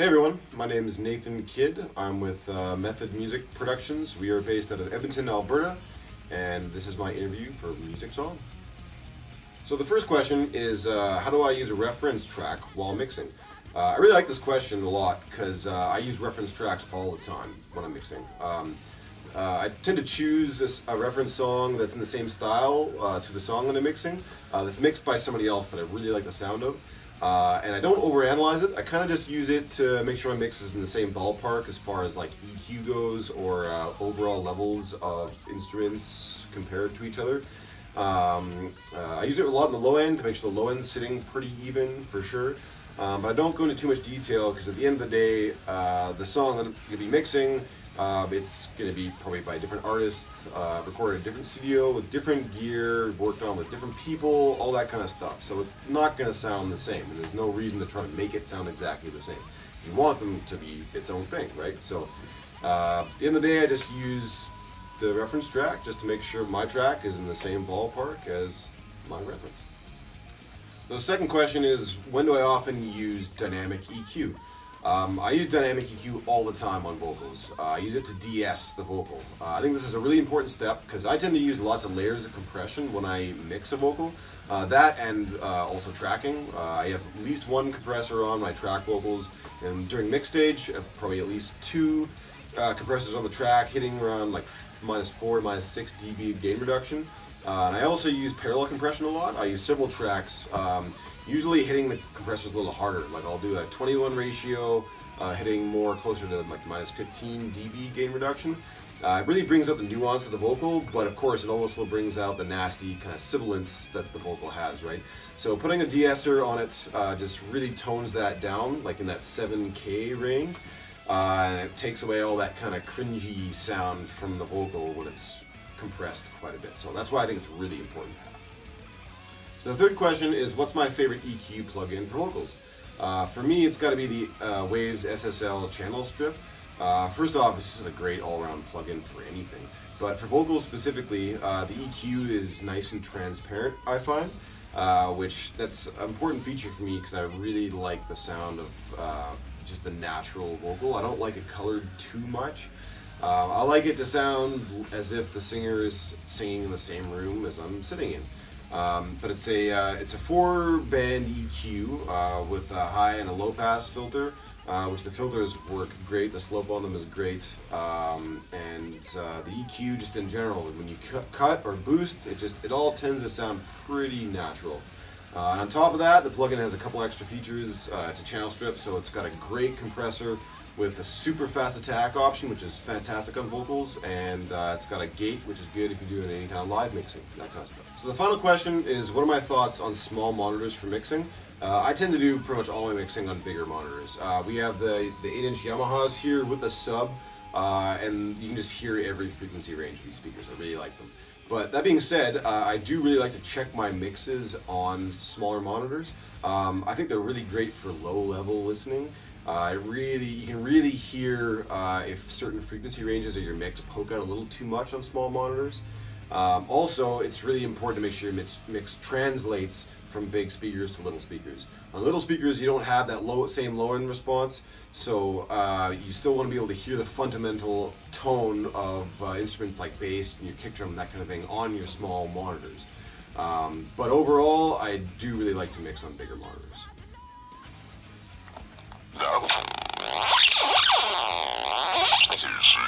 Hey everyone, my name is Nathan Kidd. I'm with Method Music Productions. We are based out of Edmonton, Alberta, and this is my interview for Musixon. So the first question is, how do I use a reference track while mixing? I really like this question a lot because I use reference tracks all the time when I'm mixing. I tend to choose a reference song that's in the same style to the song that I'm mixing, that's mixed by somebody else that I really like the sound of. And I don't overanalyze it. I kind of just use it to make sure my mix is in the same ballpark as far as like EQ goes or overall levels of instruments compared to each other. I use it a lot in the low end to make sure the low end's sitting pretty even for sure. But I don't go into too much detail because at the end of the day, the song that I'm going to be mixing, it's going to be probably by a different artist, recorded in a different studio with different gear, worked on with different people, all that kind of stuff. So it's not going to sound the same, and there's no reason to try to make it sound exactly the same. You want them to be its own thing, right? So at the end of the day, I just use the reference track just to make sure my track is in the same ballpark as my reference. The second question is, when do I often use dynamic EQ? I use dynamic EQ all the time on vocals. I use it to de-ess the vocal. I think this is a really important step because I tend to use lots of layers of compression when I mix a vocal. That and also tracking. I have at least one compressor on my track vocals, and during mix stage, probably at least two compressors on the track, hitting around like -4, -6 dB gain reduction. And I also use parallel compression a lot. I use several tracks. Usually hitting the compressors a little harder. Like I'll do a 21 ratio, hitting more closer to like -15 dB gain reduction. It really brings out the nuance of the vocal, but of course it also brings out the nasty kind of sibilance that the vocal has, right? So putting a de-esser on it just really tones that down, like in that 7K range. And it takes away all that kind of cringy sound from the vocal when it's compressed quite a bit. So that's why I think it's really important to have. So the third question is, what's my favorite EQ plugin for vocals? For me, it's got to be the Waves SSL channel strip. First off, this is a great all-around plugin for anything. But for vocals specifically, the EQ is nice and transparent, I find, which that's an important feature for me because I really like the sound of just the natural vocal. I don't like it colored too much. I like it to sound as if the singer is singing in the same room as I'm sitting in. But it's a 4-band EQ with a high and a low pass filter, which the filters work great. The slope on them is great, and the EQ just in general, when you cut or boost, it all tends to sound pretty natural. And on top of that, the plugin has a couple extra features. It's a channel strip, so it's got a great compressor with a super fast attack option, which is fantastic on vocals, and it's got a gate, which is good if you're doing any kind of live mixing, that kind of stuff. So the final question is, what are my thoughts on small monitors for mixing? I tend to do pretty much all my mixing on bigger monitors. We have the 8-inch Yamahas here with a sub, and you can just hear every frequency range of these speakers. I really like them. But that being said, I do really like to check my mixes on smaller monitors. I think they're really great for low-level listening. You can really hear if certain frequency ranges of your mix poke out a little too much on small monitors. Also, it's really important to make sure your mix translates from big speakers to little speakers. On little speakers, you don't have that same low-end response, so you still want to be able to hear the fundamental tone of instruments like bass and your kick drum and that kind of thing on your small monitors. But overall, I do really like to mix on bigger monitors. Seriously.